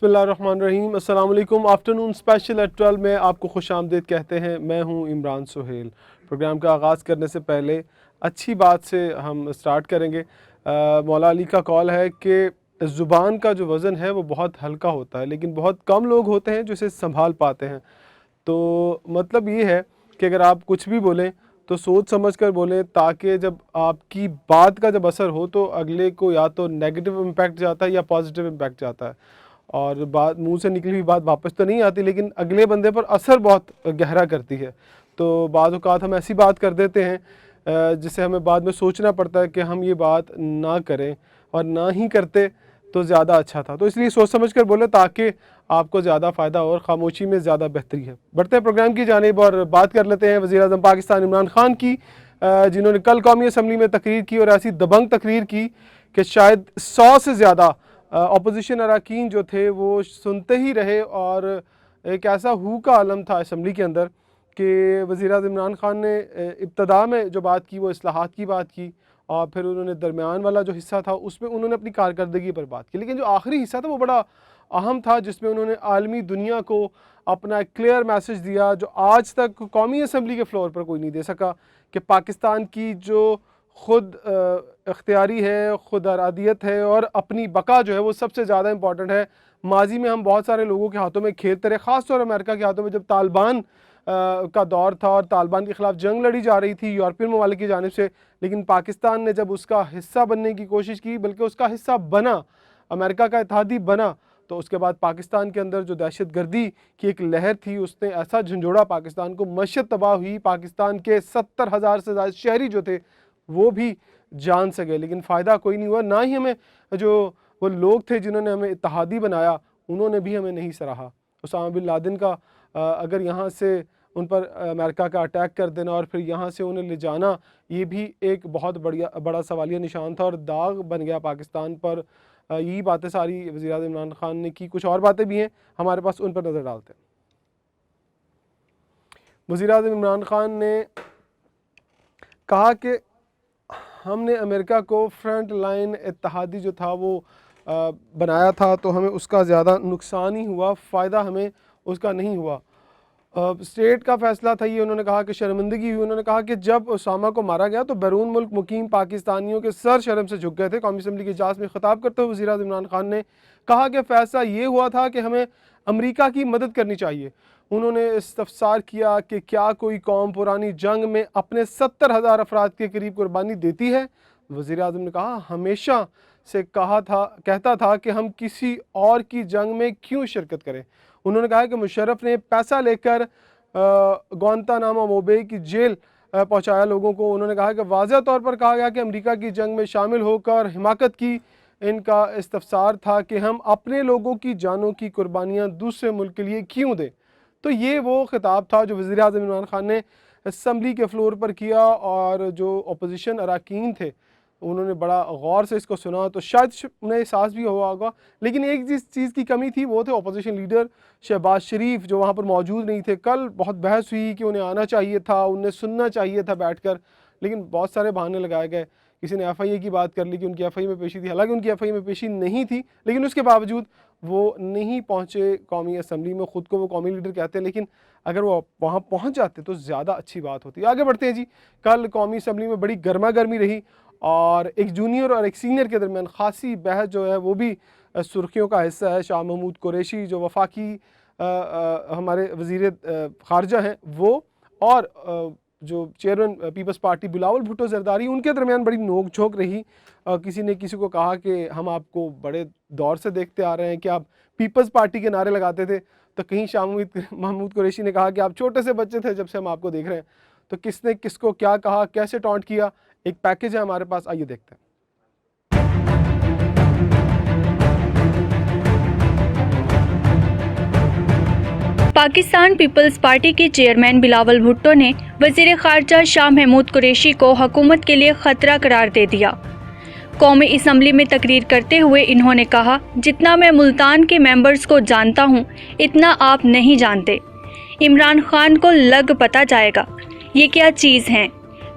बिस्मिल्लाहिर्रहमानिर्रहीम। अस्सलाम वालेकुम। आफ्टरनून स्पेशल एट 12 में आपको खुशामदीद कहते हैं। मैं हूं इमरान सुहेल। प्रोग्राम का आगाज़ करने से पहले अच्छी बात से हम स्टार्ट करेंगे। मौला अली का कॉल है कि ज़ुबान का जो वज़न है वो बहुत हल्का होता है, लेकिन बहुत कम लोग होते हैं जो इसे संभाल पाते हैं। तो मतलब ये है कि अगर आप कुछ भी बोलें तो सोच समझ कर बोलें, ताकि जब आपकी बात का जब असर हो तो अगले को या तो नेगेटिव इम्पैक्ट जाता है या पॉजिटिव इम्पैक्ट जाता है। और बात मुंह से निकली हुई बात वापस तो नहीं आती, लेकिन अगले बंदे पर असर बहुत गहरा करती है। तो बाज़ औक़ात हम ऐसी बात कर देते हैं जिससे हमें बाद में सोचना पड़ता है कि हम ये बात ना करें, और ना ही करते तो ज़्यादा अच्छा था। तो इसलिए सोच समझ कर बोले ताकि आपको ज़्यादा फ़ायदा और ख़ामोशी में ज़्यादा बेहतरी है। बढ़ते हैं प्रोग्राम की जानिब और बात कर लेते हैं वज़ीर-ए-आज़म पाकिस्तान इमरान ख़ान की, जिन्होंने कल कौमी असम्बली में तकरीर की और ऐसी दबंग तकरीर की कि शायद 100 से ज़्यादा अपोजिशन अरकान जो थे वो सुनते ही रहे। और एक ऐसा हू का आलम था असम्बली के अंदर कि वज़ीर-ए-आज़म इमरान ख़ान ने इब्तदा में जो बात की वो इस्लाहात की बात की, और फिर उन्होंने दरमियान वाला जो हिस्सा था उसमें उन्होंने अपनी कारकर्दगी पर बात की। लेकिन जो आखिरी हिस्सा था वो बड़ा अहम था, जिसमें उन्होंने आलमी दुनिया को अपना एक क्लियर मैसेज दिया जो आज तक कौमी असम्बली के फ्लोर पर कोई नहीं दे सका, कि पाकिस्तान की जो ख़ुद इख्तियारी है, ख़ुद अरादियत है और अपनी बका जो है वो सबसे ज़्यादा इंपॉर्टेंट है। माजी में हम बहुत सारे लोगों के हाथों में खेलते रहे, ख़ास तौर अमेरिका के हाथों में, जब तालिबान का दौर था और तालिबान के ख़िलाफ़ जंग लड़ी जा रही थी यूरोपियन ममालिक की जानिब से। लेकिन पाकिस्तान ने जब उसका हिस्सा बनने की कोशिश की, बल्कि उसका हिस्सा बना, अमेरिका का इत्तेहादी बना, तो उसके बाद पाकिस्तान के अंदर जो दहशतगर्दी की एक लहर थी उसने ऐसा झंझोड़ा पाकिस्तान को, मशत तबाह हुई। पाकिस्तान के 70,000 से ज़्यादा शहरी जो थे वो भी जान सके, लेकिन फ़ायदा कोई नहीं हुआ। ना ही हमें जो वो लोग थे जिन्होंने हमें इत्तेहादी बनाया उन्होंने भी हमें नहीं सराहा। उसामा बिन लादेन का अगर यहाँ से उन पर अमेरिका का अटैक कर देना और फिर यहाँ से उन्हें ले जाना, ये भी एक बहुत बड़ा सवालिया निशान था और दाग बन गया पाकिस्तान पर। यही बातें सारी वज़ीर-ए-आज़म इमरान ख़ान ने की। कुछ और बातें भी हैं हमारे पास, उन पर नज़र डालते हैं। वज़ीर-ए-आज़म इमरान ख़ान ने कहा कि हमने अमेरिका को फ्रंट लाइन इत्तेहादी जो था वो बनाया था, तो हमें उसका ज़्यादा नुकसान ही हुआ, फ़ायदा हमें उसका नहीं हुआ। स्टेट का फ़ैसला था ये। उन्होंने कहा कि शर्मिंदगी हुई। उन्होंने कहा कि जब उसामा को मारा गया तो बैरून मुल्क मुकीम पाकिस्तानियों के सर शर्म से झुक गए थे। कौमी असम्बली की इजलास में ख़िताब करते हुए वज़ीर-ए-आज़म इमरान ख़ान ने कहा कि फ़ैसला ये हुआ था कि हमें अमरीका की मदद करनी चाहिए। उन्होंने इस्तफ़सार किया कि क्या कोई कौम पुरानी जंग में अपने 70,000 अफराद के करीब कुर्बानी देती है। वज़ीर-ए-आज़म ने कहा, हमेशा से कहता था कि हम किसी और की जंग में क्यों शिरकत करें। उन्होंने कहा कि मुशर्रफ ने पैसा लेकर ग्वांतानामो बे की जेल पहुंचाया लोगों को। उन्होंने कहा कि वाज़ह तौर पर कहा गया कि अमेरिका की जंग में शामिल होकर हिमाकत की। इनका इस्तफ़सार था कि हम अपने लोगों की जानों की कुर्बानियाँ दूसरे मुल्क के लिए क्यों दें। तो ये वो खिताब था जो वज़ीर-ए-आज़म इमरान ख़ान ने असम्बली के फ्लोर पर किया, और जो अपोजिशन अरकान थे उन्होंने बड़ा गौर से इसको सुना, तो शायद उन्हें एहसास भी हुआ होगा। लेकिन एक जिस चीज़ की कमी थी वो थे अपोजिशन लीडर शहबाज शरीफ, जो वहाँ पर मौजूद नहीं थे। कल बहुत बहस हुई कि उन्हें आना चाहिए था, उन्हें सुनना चाहिए था बैठकर, लेकिन बहुत सारे बहाने लगाए गए। किसी ने FIA की बात कर ली कि उनकी FIA में पेशी थी, हालांकि उनकी FIA में पेशी नहीं थी, लेकिन उसके बावजूद वो नहीं पहुँचे कौमी असम्बली में। ख़ुद को वो कौमी लीडर कहते हैं, लेकिन अगर वो वहाँ पहुँच जाते तो ज़्यादा अच्छी बात होती। आगे बढ़ते हैं जी। कल कौमी असम्बली में बड़ी गर्मा गर्मी रही, और एक जूनियर और एक सीनियर के दरमियान खासी बहस जो है वो भी सुर्खियों का हिस्सा है। शाह महमूद कुरैशी जो वफाकी हमारे वज़ीर ख़ारजा हैं वो, और जो chairman peoples party Bilawal Bhutto Zardari, उनके दरमियान बड़ी नोक झोंक रही। किसी ने किसी को कहा कि हम आपको बड़े दौर से देखते आ रहे हैं कि आप पीपल्स पार्टी के नारे लगाते थे, तो कहीं शाह महमूद कुरैशी ने कहा कि आप छोटे से बच्चे थे जब से हम आपको देख रहे हैं। तो किसने किसको क्या कहा, कैसे टॉन्ट किया, एक पैकेज है हमारे पास, आइए देखते हैं। पाकिस्तान पीपल्स पार्टी के चेयरमैन बिलावल भुट्टो ने वज़ीर ख़ारजा शाह महमूद कुरैशी को हुकूमत के लिए ख़तरा करार दे दिया। कौमी असम्बली में तकरीर करते हुए इन्होंने कहा, जितना मैं मुल्तान के मेंबर्स को जानता हूँ इतना आप नहीं जानते। इमरान खान को लग पता जाएगा ये क्या चीज़ हैं।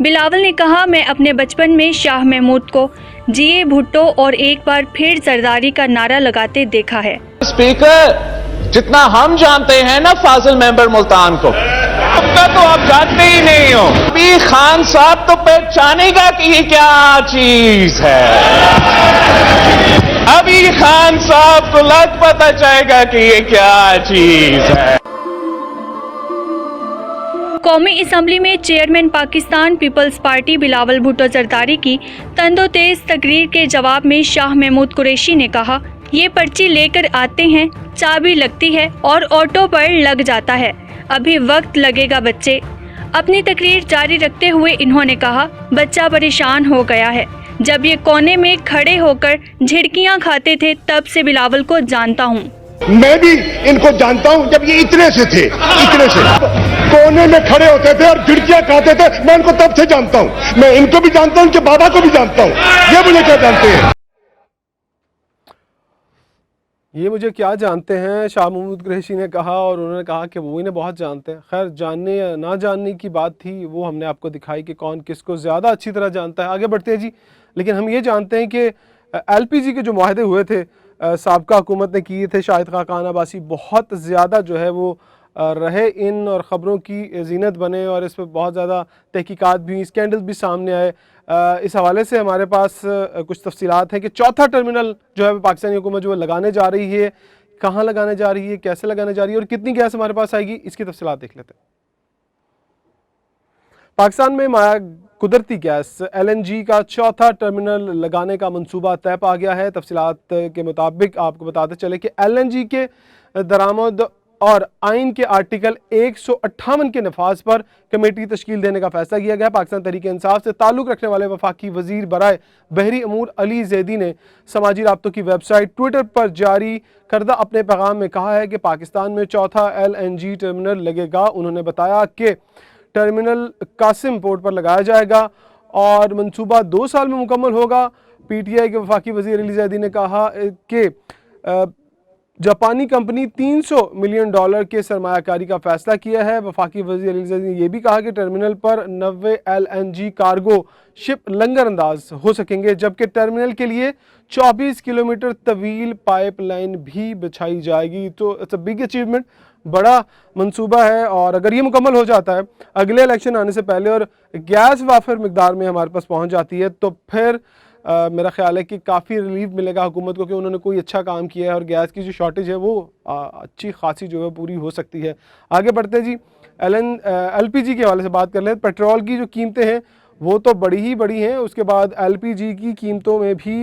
बिलावल ने कहा, मैं अपने बचपन में शाह महमूद को जिए भुट्टो और एक बार फिर जरदारी का नारा लगाते देखा है। स्पीकर, जितना हम जानते हैं ना फाजिल मेंबर मुल्तान को, उतना तो आप जानते ही नहीं हो। अभी खान साहब तो पहचानेगा कि ये क्या चीज है। अभी खान साहब को लग पता चलेगा कि ये क्या चीज है। कौमी असम्बली में chairman Pakistan peoples party Bilawal Bhutto Zardari की तंदोतेज तकरीर के जवाब में शाह महमूद कुरैशी ने कहा, ये पर्ची लेकर आते हैं, चाबी लगती है और ऑटो पर लग जाता है, अभी वक्त लगेगा बच्चे। अपनी तकरीर जारी रखते हुए इन्होंने कहा, बच्चा परेशान हो गया है। जब ये कोने में खड़े होकर झिड़कियां खाते थे तब से बिलावल को जानता हूँ। मैं भी इनको जानता हूं, जब ये इतने से थे, इतने से कोने में खड़े होते थे और झिड़कियां खाते थे, मैं इनको तब से जानता हूं। मैं इनको भी जानता हूं, इनके बाबा को भी जानता हूं। ये मुझे क्या जानते हैं? ये मुझे क्या जानते हैं, शाह महमूद कुरैशी ने कहा, और उन्होंने कहा कि वो इन्हें बहुत जानते हैं। खैर, जानने या ना जानने की बात थी, वो हमने आपको दिखाई कि कौन किसको ज़्यादा अच्छी तरह जानता है। आगे बढ़ते हैं जी। लेकिन हम ये जानते हैं कि LPG के जो माहदे हुए थे साबका हुकूमत ने किए थे, शाहिद खाकान अब्बासी बहुत ज़्यादा जो है वो रहे इन और ख़बरों की ज़ीनत बने, और इस पर बहुत ज़्यादा तहकीकात भी, स्कैंडल भी सामने आए। इस हवाले से हमारे पास कुछ तफसीलात हैं कि चौथा टर्मिनल जो है पाकिस्तानी हुकूमत जो है लगाने जा रही है, कहाँ लगाने जा रही है, कैसे लगाने जा रही है और कितनी गैस हमारे पास आएगी, इसकी तफसीलात देख लेते हैं। पाकिस्तान में माया कुदरती गैस LNG का चौथा टर्मिनल लगाने का मंसूबा तय पा गया है। तफसीलात के मुताबिक आपको बताते चले कि LNG के दरामद और आइन के आर्टिकल 158 के नफाज पर कमेटी तश्कील देने का फैसला किया गया। पाकिस्तान तहरीक इंसाफ से ताल्लुक़ रखने वाले वफाकी वजीर बराए बहरी अमूर अली जैदी ने समाजी राब्तों की वेबसाइट ट्विटर पर जारी करदा अपने पैगाम में कहा है कि पाकिस्तान में चौथा LNG टर्मिनल लगेगा। उन्होंने बताया कि टर्मिनल कासिम पोर्ट पर लगाया जाएगा और मंसूबा 2 साल में मुकम्मल होगा। PTI के वफाकी वजीर अली जैदी ने कहा कि जापानी कंपनी $300 मिलियन के सरमायाकारी का फैसला किया है। वफाकी वजीर अली जैदी ने यह भी कहा कि टर्मिनल पर 90 LNG कार्गो शिप लंगर अंदाज हो सकेंगे, जबकि टर्मिनल के लिए 24 किलोमीटर तवील पाइपलाइन भी बिछाई जाएगी। तो इट्स अ बिग अचीवमेंट, बड़ा मंसूबा है, और अगर ये मुकम्मल हो जाता है अगले इलेक्शन आने से पहले और गैस वाफिर मिकदार में हमारे पास पहुंच जाती है, तो फिर मेरा ख्याल है कि काफ़ी रिलीफ मिलेगा हुकूमत को कि उन्होंने कोई अच्छा काम किया है और गैस की जो शॉर्टेज है वो अच्छी खासी जो है पूरी हो सकती है। आगे बढ़ते जी, LPG के हवाले से बात कर लें। पेट्रोल की जो कीमतें हैं वो तो बड़ी ही बड़ी हैं, उसके बाद LPG की कीमतों में भी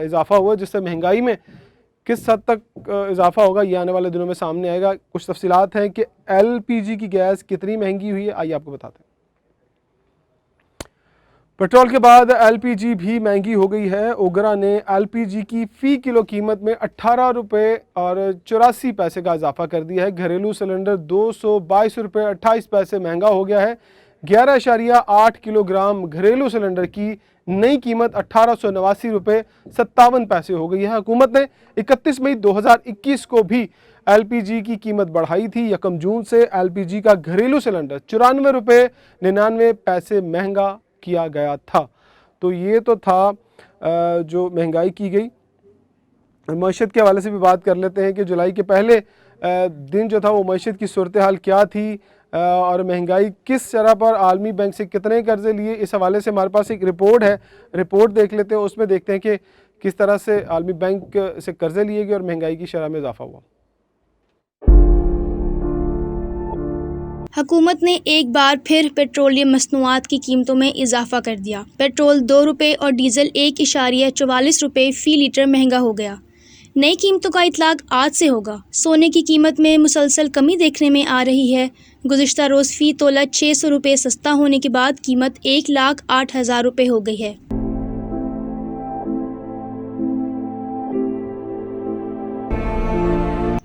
इजाफा हुआ, जिससे महंगाई में किस हद तक इजाफा होगा ये आने वाले दिनों में सामने आएगा। कुछ तफसीलात हैं कि LPG की गैस कितनी महंगी हुई है, आइए आपको बताते हैं। पेट्रोल के बाद LPG भी महंगी हो गई है। ओगरा ने LPG की फ़ी किलो कीमत में 18 रुपये और 84 पैसे का इजाफा कर दिया है। घरेलू सिलेंडर 222 रुपये 28 पैसे महंगा हो गया है। 11.8 किलोग्राम घरेलू सिलेंडर की नई कीमत 1889 रुपये 57 पैसे हो गई है। हुकूमत ने 31 मई 2021 को भी LPG की कीमत बढ़ाई थी। 1 जून से LPG का घरेलू सिलेंडर 94 रुपये 99 पैसे महंगा किया गया था। तो ये तो था जो महंगाई की गई। मईशत के हवाले से भी बात कर लेते हैं कि जुलाई के पहले दिन जो था वो मईशत की सूरत हाल क्या थी और महंगाई किस तरह पर, आलमी बैंक से कितने कर्जे लिए, इस हवाले से हमारे पास एक रिपोर्ट है। रिपोर्ट देख लेते हैं, उसमें देखते हैं कि किस तरह से आलमी बैंक से कर्जे लिए गए और महंगाई की शरह में इजाफा हुआ। हुकूमत ने एक बार फिर पेट्रोलियम मसनूआत की कीमतों में इजाफा कर दिया। पेट्रोल 2 रुपये और डीजल 1.44 रुपये फ़ी लीटर महंगा हो गया। नई कीमतों का इतलाक आज से होगा। सोने की कीमत में मुसलसल कमी देखने में आ रही है। गुज़िश्ता रोज़ फ़ी तोला 600 रुपये सस्ता होने के बाद कीमत 1,08,000 रुपये हो गई है।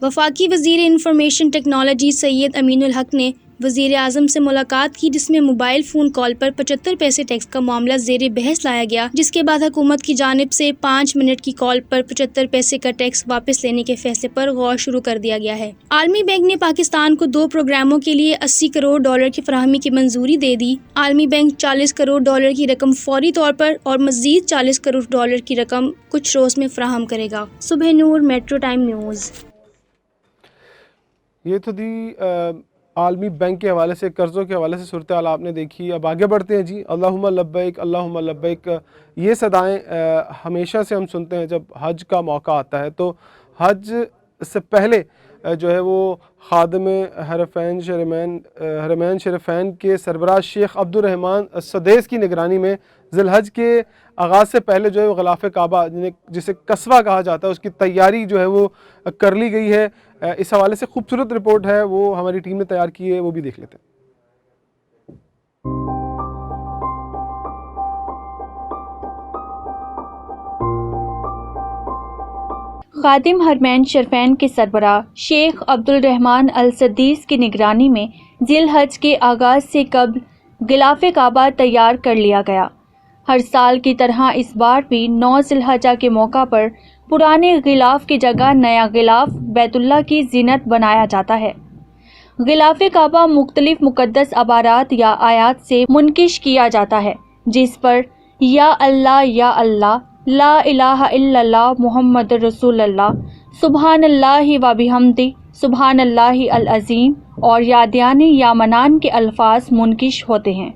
वफाकी वज़ीर इंफॉर्मेशन टेक्नोलॉजी सैयद अमीनुल हक ने वज़ीर आज़म से मुलाकात की, जिसमें मोबाइल फ़ोन कॉल पर 75 पैसे टैक्स का मामला ज़ेरे बहस लाया गया, जिसके बाद हुकूमत की जानिब से 5 मिनट की कॉल पर 75 पैसे का टैक्स वापस लेने के फैसले पर गौर शुरू कर दिया गया है। आलमी बैंक ने पाकिस्तान को 2 प्रोग्रामों के लिए $80 करोड़ की फराहमी की मंजूरी दे दी। आलमी बैंक $40 करोड़ की रकम फौरी तौर पर और मज़ीद $40 करोड़ की रकम कुछ रोज़ में फराहम करेगा। सुबह नूर, मेट्रो टाइम न्यूज़। ये तो दी आलमी बैंक के हवाले से, कर्ज़ों के हवाले से सूरत हाल आपने देखी। अब आगे बढ़ते हैं जी। अल्लाहुम्मा लब्बैक अल्लाहुम्मा लब्बैक, ये सदाएँ हमेशा से हम सुनते हैं जब हज का मौका आता है। तो हज से पहले जो है वो खादिम हरमैन शरीफैन के सरबराह शेख अब्दुर्रहमान सदैस की निगरानी में ज़िलहज के आगाज़ से पहले जो है वो ग़िलाफ़ काबा, जिसे कस्बा कहा जाता है, उसकी तैयारी जो है वो कर ली गई है। इस हवाले से खूबसूरत रिपोर्ट है, वो हमारी टीम ने तैयार की है, वो भी देख लेते हैं। खादिम हरमैन शरीफैन के सरबराह शेख अब्दुल रहमान अल सदीस की निगरानी में ज़िलहज के आगाज़ से कबल ग़िलाफ़ काबा तैयार कर लिया गया। हर साल की तरह इस बार भी 9 ज़िलहजा के मौका पर पुराने ग़िलाफ़ की जगह नया ग़िलाफ़ बैतुल्लाह की ज़ीनत बनाया जाता है। ग़िलाफ़ काबा मुख्तलिफ़ मुक़द्दस अबारात या आयात से मुनकिश किया जाता है, जिस पर या अल्लाह, ला इलाहा इल्लल्लाह मुहम्मद रसूलुल्लाह, सुबहानल्लाहि व बिहम्दी, सुबहानल्लाहि अल अज़ीम और यादियानी या मनान के अल्फाज मुनकिश होते हैं।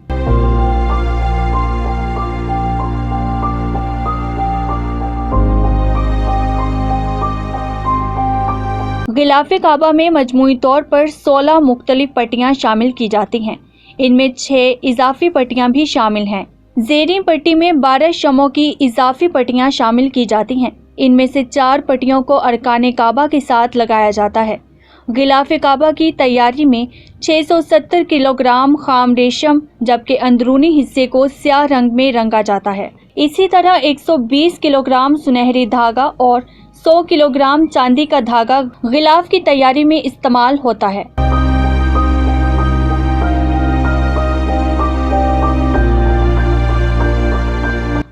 ग़िलाफ़ काबा में मजमूई तौर पर 16 मुख्तलिफ पट्टियाँ शामिल की जाती हैं। इनमें 6 इजाफ़ी पट्टियाँ भी शामिल हैं। ज़ेरी पट्टी में 12 शमों की इजाफ़ी पट्टियाँ शामिल की जाती हैं। इनमें से 4 पट्टियों को अरकान काबा के साथ लगाया जाता है। ग़िलाफ़ काबा की तैयारी में 670 किलोग्राम खाम रेशम, जबकि अंदरूनी हिस्से को स्याह रंग में रंगा जाता है। इसी तरह 120 किलोग्राम सुनहरी धागा और 100 किलोग्राम चांदी का धागा ग़िलाफ़ की तैयारी में इस्तेमाल होता है।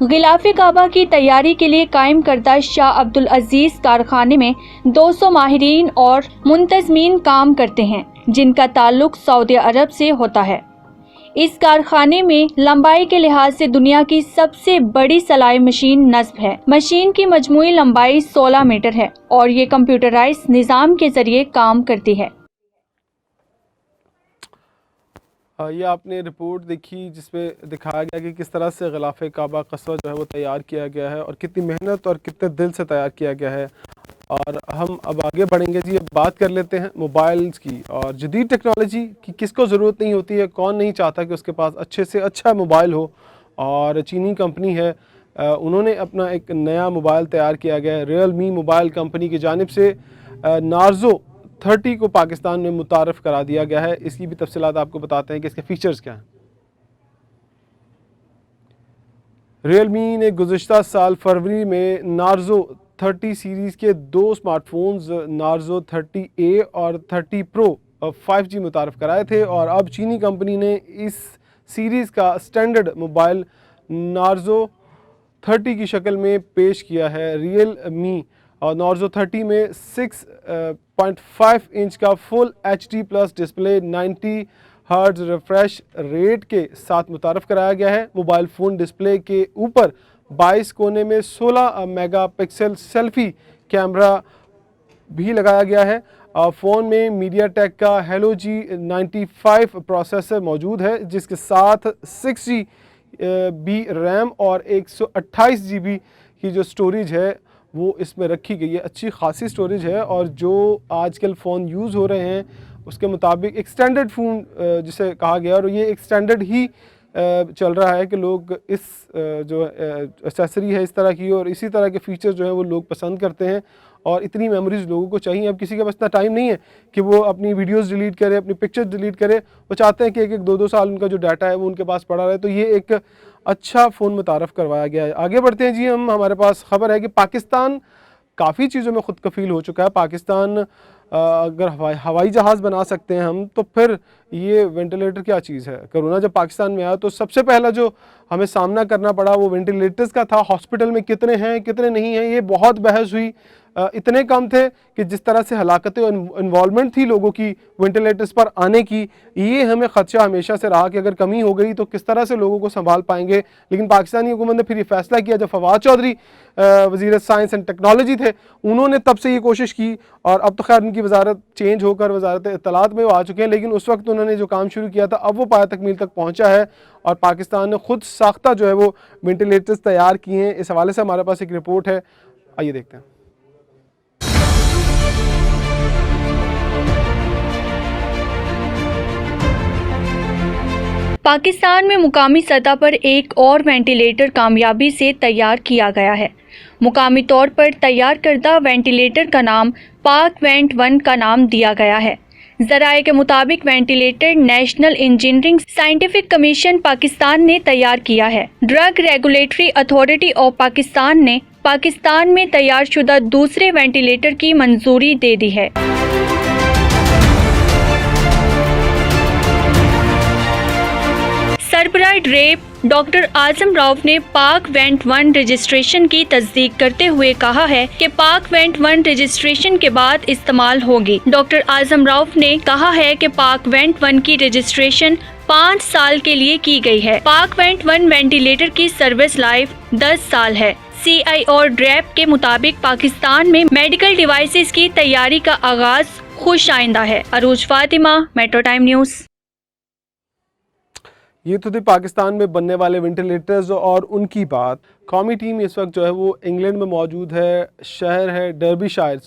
ग़िलाफ़ काबा की तैयारी के लिए कायम करदा शाह अब्दुल अजीज़ कारखाने में 200 माहिरीन और मुंतज़मीन काम करते हैं, जिनका ताल्लुक सऊदी अरब से होता है। इस कारखाने में लंबाई के लिहाज से दुनिया की सबसे बड़ी सलाई मशीन नस्ब है। मशीन की मजमूई लंबाई 16 मीटर है और ये कंप्यूटराइज निज़ाम के ज़रिए काम करती है। ये आपने रिपोर्ट देखी जिसमें दिखाया गया कि किस तरह से ग़िलाफ़ काबा कस्बा जो है वो तैयार किया गया है और कितनी मेहनत और कितने दिल से तैयार किया गया है। और हम अब आगे बढ़ेंगे जी। अब बात कर लेते हैं मोबाइल्स की और जदीद टेक्नोलॉजी की। किसको ज़रूरत नहीं होती है, कौन नहीं चाहता कि उसके पास अच्छे से अच्छा मोबाइल हो। और चीनी कंपनी है, उन्होंने अपना एक नया मोबाइल तैयार किया गया है। रियलमी मोबाइल कंपनी की जानिब से नार्ज़ो 30 को पाकिस्तान में मुतारफ़ करा दिया गया है। इसकी भी तफसीलात आपको बताते हैं कि इसके फ़ीचर्स क्या हैं। रियलमी ने गुज़िश्ता साल फरवरी में नार्ज़ो 30 सीरीज़ के 2 स्मार्टफोन्स नार्ज़ो 30A और 30 प्रो 5G मुतारफ़ कराए थे और अब चीनी कंपनी ने इस सीरीज़ का स्टैंडर्ड मोबाइल नार्ज़ो 30 की शक्ल में पेश किया है। रियलमी और नार्ज़ो 30 में 6.5 इंच का full HD plus display 90 hertz refresh rate के साथ मुतारफ़ कराया गया है। मोबाइल फ़ोन डिस्प्ले के ऊपर 22 कोने में 16 मेगापिक्सल सेल्फ़ी कैमरा भी लगाया गया है। फ़ोन में मीडियाटेक का हेलो G95 प्रोसेसर मौजूद है, जिसके साथ 6GB रैम और 128 GB की जो स्टोरेज है वो इसमें रखी गई है। अच्छी खासी स्टोरेज है और जो आजकल फ़ोन यूज़ हो रहे हैं उसके मुताबिक एक स्टैंडर्ड फ़ोन जिसे कहा गया, और ये एक स्टैंडर्ड ही चल रहा है कि लोग इस जो एक्सेसरी है इस तरह की और इसी तरह के फ़ीचर जो है वो लोग पसंद करते हैं और इतनी मेमोरीज़ लोगों को चाहिए। अब किसी के पास इतना टाइम नहीं है कि वो अपनी वीडियोस डिलीट करे, अपनी पिक्चर्स डिलीट करे। वो चाहते हैं कि 1-2 साल उनका जो डाटा है वो उनके पास पड़ा रहे। तो ये एक अच्छा फ़ोन मुतारफ़ करवाया गया है। आगे बढ़ते हैं जी। हमारे पास ख़बर है कि पाकिस्तान काफ़ी चीज़ों में ख़ुद कफ़ील हो चुका है। पाकिस्तान अगर हवाई जहाज़ बना सकते हैं हम, तो फिर ये वेंटिलेटर क्या चीज़ है। कोरोना जब पाकिस्तान में आया तो सबसे पहला जो हमें सामना करना पड़ा वो वेंटिलेटर्स का था। हॉस्पिटल में कितने हैं कितने नहीं हैं, ये बहुत बहस हुई। इतने कम थे कि जिस तरह से हलाकतें और इन्वॉल्वमेंट थी लोगों की वेंटिलेटर्स पर आने की, ये हमें ख़दशा हमेशा से रहा कि अगर कमी हो गई तो किस तरह से लोगों को संभाल पाएंगे। लेकिन पाकिस्तानी हुकूमत ने फिर ये फैसला किया, जब फवाद चौधरी वज़ीर साइंस एंड टेक्नोलॉजी थे, उन्होंने तब से ये कोशिश की, और अब तो खैर उनकी वजारत चेंज होकर वजारत इत्तलात में वो आ चुके हैं, लेकिन उस वक्त उन्होंने जो काम शुरू किया था अब वो पाया तकमील तक पहुँचा है और पाकिस्तान ने खुद साख्ता जो है वो वेंटिलेटर्स तैयार किए हैं। इस हवाले से हमारे पास एक रिपोर्ट है, आइए देखते हैं। पाकिस्तान में मुकामी सतह पर एक और वेंटिलेटर कामयाबी से तैयार किया गया है। मुकामी तौर पर तैयार करदा वेंटिलेटर का नाम पाक वेंट 1 का नाम दिया गया है। ज़राए के मुताबिक ventilator national engineering scientific commission Pakistan ने तैयार किया है। Drug regulatory authority of Pakistan ने पाकिस्तान में तैयार शुदा दूसरे वेंटिलेटर की मंजूरी दे दी है। सरबराह रेप डॉक्टर आजम राउफ ने पाक वेंट 1 रजिस्ट्रेशन की तस्दीक करते हुए कहा है कि पाक वेंट 1 रजिस्ट्रेशन के बाद इस्तेमाल होगी। डॉक्टर आजम राउफ ने कहा है कि पाक वेंट 1 की रजिस्ट्रेशन 5 साल के लिए की गई है। पाक वेंट 1 वेंटिलेटर की सर्विस लाइफ 10 साल है। CI और ड्रैप के मुताबिक पाकिस्तान में मेडिकल डिवाइसेस की तैयारी का आगाज खुश आइंदा है। अरूज फातिमा, मेट्रो टाइम न्यूज़। ये तो थी पाकिस्तान में बनने वाले वेंटिलेटर्स और उनकी बात। कौमी टीम इस वक्त जो है वो इंग्लैंड में मौजूद है, शहर है डर्बीशायर,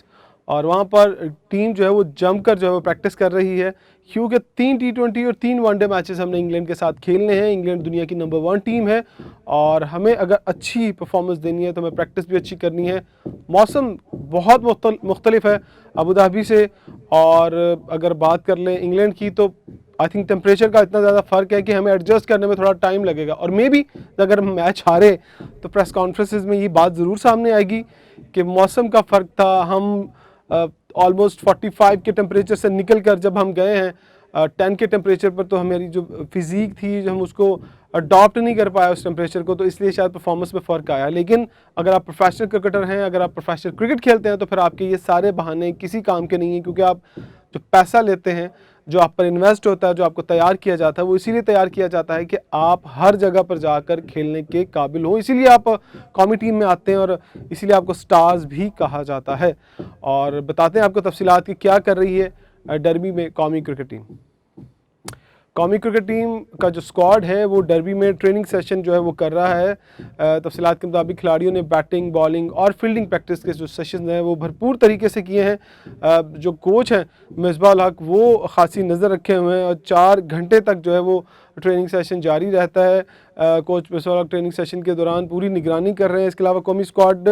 और वहाँ पर टीम जो है वो जमकर जो है वो प्रैक्टिस कर रही है, क्योंकि 3 T20 और 3 वनडे मैचेस हमने इंग्लैंड के साथ खेलने हैं। इंग्लैंड दुनिया की नंबर 1 टीम है और हमें अगर अच्छी परफॉर्मेंस देनी है तो हमें प्रैक्टिस भी अच्छी करनी है। मौसम बहुत मुख्तलिफ है अबू धाबी से, और अगर बात कर लें इंग्लैंड की तो आई थिंक टेम्परेचर का इतना ज़्यादा फ़र्क है कि हमें एडजस्ट करने में थोड़ा टाइम लगेगा, और मे बी अगर हम मैच हारे तो प्रेस कॉन्फ्रेंसेस में ये बात ज़रूर सामने आएगी कि मौसम का फ़र्क था। हम ऑलमोस्ट 45 के टेम्परेचर से निकल कर जब हम गए हैं 10 के टेम्परेचर पर, तो हमारी जो फिज़ीक थी जो हम उसको अडॉप्ट नहीं कर पाए उस टेम्परेचर को, तो इसलिए शायद परफॉर्मेंस में फ़र्क आया। लेकिन अगर आप प्रोफेशनल क्रिकेटर हैं, अगर आप प्रोफेशनल क्रिकेट खेलते हैं, तो फिर आपके ये सारे बहाने किसी काम के नहीं हैं, क्योंकि आप जो पैसा लेते हैं, जो आप पर इन्वेस्ट होता है, जो आपको तैयार किया जाता है, वो इसीलिए तैयार किया जाता है कि आप हर जगह पर जाकर खेलने के काबिल हो। इसीलिए आप कौमी टीम में आते हैं और इसीलिए आपको स्टार्स भी कहा जाता है। और बताते हैं आपको तफसीलात कि क्या कर रही है डर्बी में कौमी क्रिकेट टीम। कौमी क्रिकेट टीम का जो स्क्वाड है वो डर्बी में ट्रेनिंग सेशन जो है वो कर रहा है। तफसीलात के मुताबिक खिलाड़ियों ने बैटिंग, बॉलिंग और फील्डिंग प्रैक्टिस के जो सेशन हैं वो भरपूर तरीके से किए हैं। जो कोच हैं मिसबाह हक वो ख़ासी नज़र रखे हुए हैं और 4 घंटे तक जो है वो ट्रेनिंग सेशन जारी रहता है। कोच मिसबाह हक ट्रेनिंग सेशन के दौरान पूरी निगरानी कर रहे हैं। इसके अलावा कौमी स्क्वाड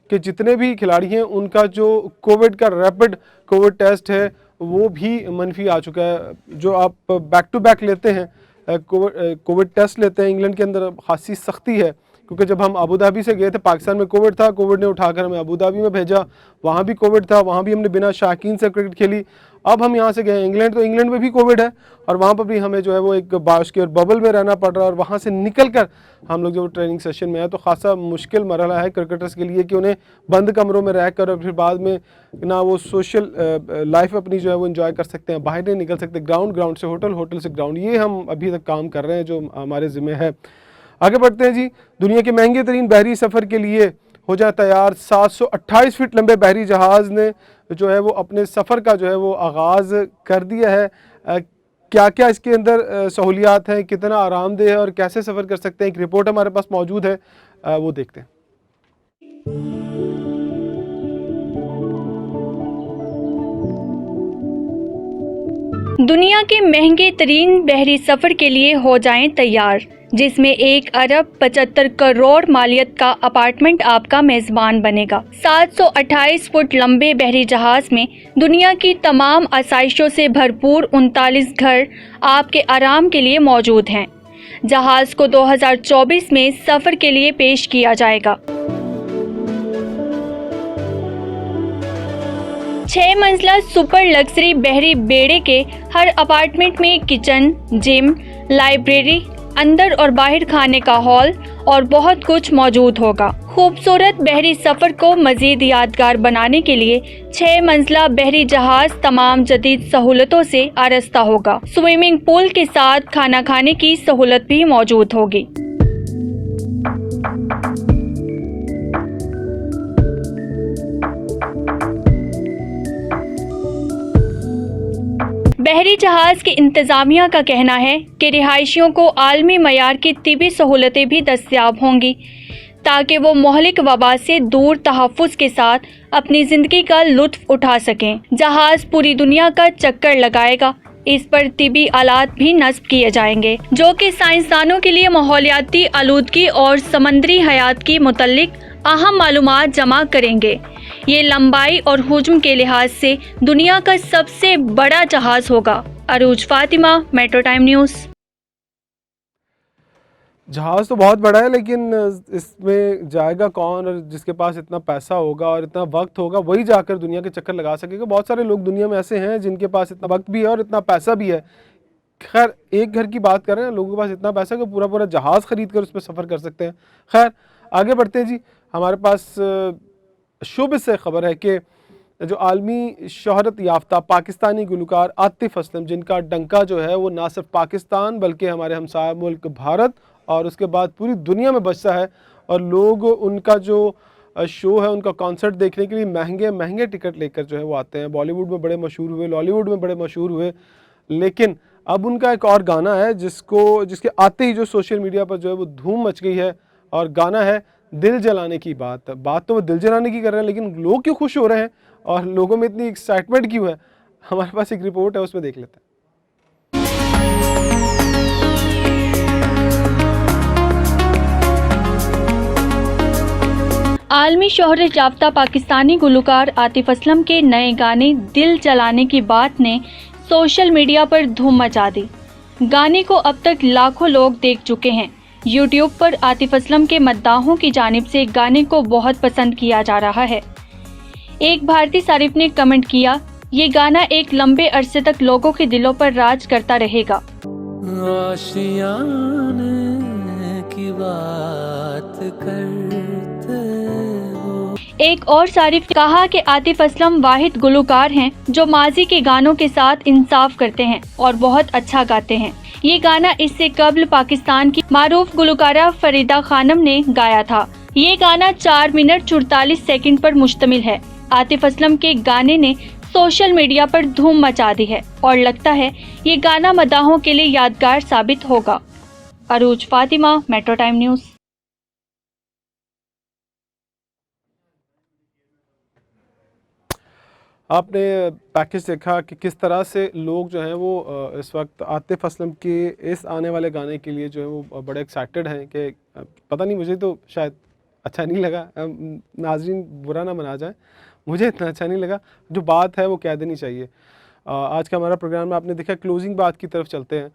के जितने भी खिलाड़ी हैं उनका जो कोविड का रैपिड कोविड टेस्ट है वो भी मनफी आ चुका है। जो आप बैक टू बैक लेते हैं कोविड टेस्ट लेते हैं, इंग्लैंड के अंदर खासी सख्ती है, क्योंकि जब हम अबू धाबी से गए थे पाकिस्तान में कोविड था, कोविड ने उठाकर हमें अबू धाबी में भेजा, वहाँ भी कोविड था, वहाँ भी हमने बिना शाकीन से क्रिकेट खेली। अब हम यहाँ से गए इंग्लैंड, तो इंग्लैंड में भी कोविड है और वहाँ पर भी हमें जो है वो एक बायोस्फीयर बबल में रहना पड़ रहा है, और वहाँ से निकल कर हम लोग जो ट्रेनिंग सेशन में है, तो खासा मुश्किल मरहला है क्रिकेटर्स के लिए कि उन्हें बंद कमरों में रह कर और फिर बाद में ना वो सोशल लाइफ अपनी जो है वो इन्जॉय कर सकते हैं, बाहर नहीं निकल सकते, ग्राउंड से होटल, होटल से ग्राउंड, ये हम अभी तक काम कर रहे हैं जो हमारे ज़िम्मे है। आगे बढ़ते हैं जी। दुनिया के महंगे तरीन बहरी सफ़र के लिए हो जाए तैयार। 728 फीट लंबे बहरी जहाज़ ने जो है वो अपने सफ़र का जो है वो आगाज़ कर दिया है। क्या क्या इसके अंदर सहूलियात हैं, कितना आरामदेह है और कैसे सफ़र कर सकते हैं, एक रिपोर्ट हमारे पास मौजूद है, वो देखते हैं। दुनिया के महंगे तरीन बहरी सफ़र के लिए हो जाएं तैयार, जिसमें 1 अरब 75 करोड़ मालियत का अपार्टमेंट आपका मेज़बान बनेगा। 728 फुट लंबे बहरी जहाज़ में दुनिया की तमाम आसाइशों से भरपूर 39 घर आपके आराम के लिए मौजूद हैं। जहाज़ को 2024 में सफ़र के लिए पेश किया जाएगा। 6 मंजिला सुपर लग्जरी बहरी बेड़े के हर अपार्टमेंट में किचन, जिम, लाइब्रेरी, अंदर और बाहर खाने का हॉल और बहुत कुछ मौजूद होगा। खूबसूरत बहरी सफर को मजीद यादगार बनाने के लिए 6 मंजिला बहरी जहाज तमाम जदीद सहूलतों से आरास्ता होगा। स्विमिंग पूल के साथ खाना खाने की सहूलत भी मौजूद होगी। बहरी जहाज की इंतजामिया का कहना है कि रिहायशियों को आलमी मयार की तिबी सहूलतें भी दस्तयाब होंगी ताकि वो मोहलिक वबा से दूर तहफ़्फ़ुज़ के साथ अपनी ज़िंदगी का लुत्फ़ उठा सकें। जहाज़ पूरी दुनिया का चक्कर लगाएगा। इस पर तिबी आलात भी नस्ब किए जाएंगे जो कि साइंसदानों के लिए माहौलियाती आलूदगी और समंदरी हयात की मुतल्लिक अहम मालूमात जमा करेंगे। ये लंबाई और हुज्म के लिहाज से दुनिया का सबसे बड़ा जहाज होगा। अरूज फातिमा, मेट्रो टाइम न्यूज़। जहाज़ तो बहुत बड़ा है, लेकिन इसमें जाएगा कौन, और जिसके पास इतना पैसा होगा और इतना वक्त होगा वही जाकर दुनिया के चक्कर लगा सकेगा। बहुत सारे लोग दुनिया में ऐसे हैं जिनके पास इतना वक्त भी है और इतना पैसा भी है। खैर, एक घर की बात कर रहे हैं, लोगों के पास इतना पैसा कि पूरा पूरा जहाज़ ख़रीद कर उस पर सफ़र कर सकते हैं। खैर, आगे बढ़ते हैं जी। हमारे पास शोबे से ख़बर है कि जो आलमी शोहरत याफ्ता पाकिस्तानी गुलकार आतिफ़ असलम, जिनका डंका जो है वो ना सिर्फ पाकिस्तान बल्कि हमारे हमसाया मुल्क भारत और उसके बाद पूरी दुनिया में बजता है, और लोग उनका जो शो है, उनका कॉन्सर्ट देखने के लिए महंगे महंगे टिकट लेकर जो है वो आते हैं। बॉलीवुड में बड़े मशहूर हुए, लॉलीवुड में बड़े मशहूर हुए, लेकिन अब उनका एक और गाना है जिसके आते ही जो सोशल मीडिया पर जो है वो धूम मच गई है, और गाना है दिल जलाने की बात। बात तो वो दिल जलाने की कर रहे हैं, लेकिन लोग क्यों खुश हो रहे हैं और लोगों में इतनी एक्साइटमेंट क्यों है, हमारे पास एक रिपोर्ट है, उसमें देख लेते हैं। आलमी शोहरत याफ्ता पाकिस्तानी गुलकार आतिफ असलम के नए गाने दिल जलाने की बात ने सोशल मीडिया पर धूम मचा दी। गाने को अब तक लाखों लोग देख चुके हैं। यूट्यूब पर आतिफ असलम के मद्दाहों की जानिब से गाने को बहुत पसंद किया जा रहा है। एक भारतीय सारिफ ने कमेंट किया, ये गाना एक लंबे अरसे तक लोगों के दिलों पर राज करता रहेगा। की बात करते हो। एक और सारिफ ने कहा कि आतिफ असलम वाहिद गुलकार हैं जो माजी के गानों के साथ इंसाफ करते हैं और बहुत अच्छा गाते हैं। ये गाना इससे कबल पाकिस्तान की मारूफ गुलकारा फरीदा खानम ने गाया था। ये गाना 4 मिनट 44 सेकंड पर मुश्तमिल है। आतिफ असलम के गाने ने सोशल मीडिया पर धूम मचा दी है और लगता है ये गाना मदाहों के लिए यादगार साबित होगा। अरूज फातिमा, मेट्रो टाइम न्यूज़। आपने पैकेज देखा कि किस तरह से लोग जो हैं वो इस वक्त आतिफ असलम के इस आने वाले गाने के लिए जो है वो बड़े एक्साइटेड हैं कि पता नहीं, मुझे तो शायद अच्छा नहीं लगा, नाजरीन बुरा ना मना जाए, मुझे इतना अच्छा नहीं लगा। जो बात है वो कह देनी चाहिए। आज का हमारा प्रोग्राम में आपने देखा, क्लोजिंग बात की तरफ चलते हैं।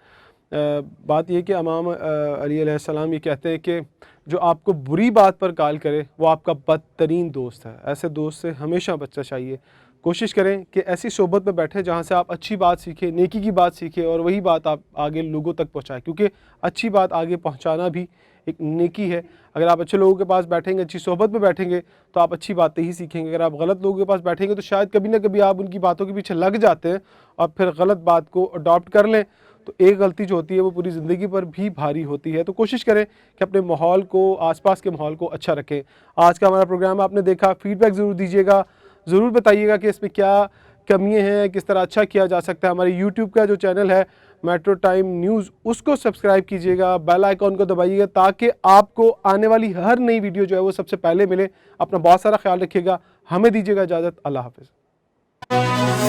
बात ये कि इमाम अली अलैहिस्सलाम ये कहते हैं कि जो आपको बुरी बात पर कॉल करे वो आपका बदतरीन दोस्त है। ऐसे दोस्त से हमेशा बचना चाहिए। कोशिश करें कि ऐसी सोबत में बैठें जहाँ से आप अच्छी बात सीखें, नेकी की बात सीखें और वही बात आप आगे लोगों तक पहुँचाएं, क्योंकि अच्छी बात आगे पहुँचाना भी एक नेकी है। अगर आप अच्छे लोगों के पास बैठेंगे, अच्छी सोबत में बैठेंगे तो आप अच्छी बातें ही सीखेंगे। अगर आप गलत लोगों के पास बैठेंगे तो शायद कभी ना कभी आप उनकी बातों के पीछे लग जाते हैं और फिर गलत बात को अडॉप्ट कर लें, तो एक गलती जो होती है वो पूरी ज़िंदगी पर भी भारी होती है। तो कोशिश करें कि अपने माहौल को, आसपास के माहौल को अच्छा रखें। आज का हमारा प्रोग्राम आपने देखा, फीडबैक ज़रूर दीजिएगा, ज़रूर बताइएगा कि इसमें क्या कमियां हैं, किस तरह अच्छा किया जा सकता है। हमारे यूट्यूब का जो चैनल है मेट्रो टाइम न्यूज़, उसको सब्सक्राइब कीजिएगा, बेल आइकॉन को दबाइएगा ताकि आपको आने वाली हर नई वीडियो जो है वो सबसे पहले मिले। अपना बहुत सारा ख्याल रखिएगा। हमें दीजिएगा इजाज़त। अल्लाह हाफ़िज़।